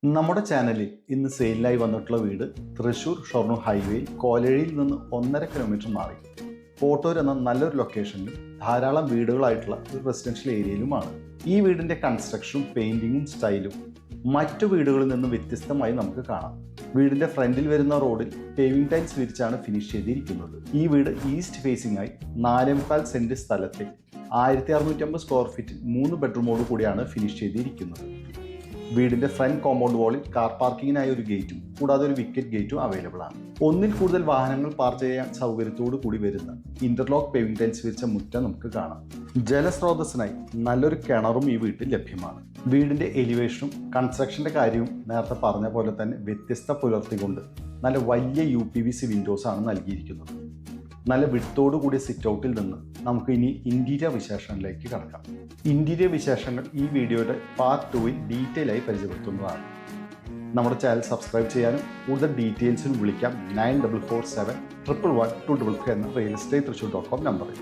നമ്മുടെ ചാനലിൽ ഇന്ന് സെയിലിനായി വന്നിട്ടുള്ള വീട് തൃശ്ശൂർ ഷൊർണൂർ ഹൈവേയിൽ കോലഴിയിൽ നിന്ന് 1.5 കിലോമീറ്റർ മാറി കോട്ടൂർ എന്ന നല്ലൊരു ലൊക്കേഷനിലും ധാരാളം വീടുകളായിട്ടുള്ള ഒരു റെസിഡൻഷ്യൽ ഏരിയയിലുമാണ്. ഈ വീടിൻ്റെ കൺസ്ട്രക്ഷനും പെയിൻറ്റിങ്ങും സ്റ്റൈലും മറ്റു വീടുകളിൽ നിന്ന് വ്യത്യസ്തമായി നമുക്ക് കാണാം. വീടിൻ്റെ ഫ്രണ്ടിൽ വരുന്ന റോഡിൽ പേവിംഗ് ടൈൽസ് വിരിച്ചാണ് ഫിനിഷ് ചെയ്തിരിക്കുന്നത്. ഈ വീട് ഈസ്റ്റ് ഫേസിംഗ് ആയി 4.25 സെൻറ്റ് സ്ഥലത്തെ 1650 സ്ക്വയർ ഫീറ്റിൽ 3 ബെഡ്റൂമോട് കൂടിയാണ് ഫിനിഷ് ചെയ്തിരിക്കുന്നത്. വീടിന്റെ ഫ്രണ്ട് കോമ്പൗണ്ട് വാളിൽ കാർ പാർക്കിങ്ങിനായി ഒരു ഗേറ്റും കൂടാതെ ഒരു വിക്കറ്റ് ഗേറ്റും അവൈലബിൾ ആണ്. ഒന്നിൽ കൂടുതൽ വാഹനങ്ങൾ പാർക്ക് ചെയ്യാൻ സൗകര്യത്തോടു കൂടി വരുന്ന ഇന്റർലോക്ക് പേവിംഗ് ടൈൽസ് വിരിച്ച മുറ്റം നമുക്ക് കാണാം. ജലസ്രോതസ്സിനായി നല്ലൊരു കിണറും ഈ വീട്ടിൽ ലഭ്യമാണ്. വീടിന്റെ എലിവേഷനും കൺസ്ട്രക്ഷന്റെ കാര്യവും നേരത്തെ പറഞ്ഞ പോലെ തന്നെ വ്യത്യസ്ത പുലർത്തിക്കൊണ്ട് നല്ല വലിയ UPVC വിൻഡോസ് ആണ് നൽകിയിരിക്കുന്നത്. നല്ല വിട്ടോടു കൂടിയ സിറ്റ് ഔട്ടിൽ നിന്ന് നമുക്ക് ഇനി ഇന്റീരിയർ വിശേഷങ്ങളിലേക്ക് കടക്കാം. ഇന്റീരിയർ വിശേഷങ്ങൾ ഈ വീഡിയോയുടെ പാർട്ട് 2-ൽ ഡീറ്റെയിൽ ആയി പരിചയപ്പെടുത്തുന്നതാണ്. നമ്മുടെ ചാനൽ സബ്സ്ക്രൈബ് ചെയ്യാനും കൂടുതൽ ഡീറ്റെയിൽസിനും വിളിക്കാം 9447 111 255 എന്ന realestatethrissur.com നമ്പറിൽ.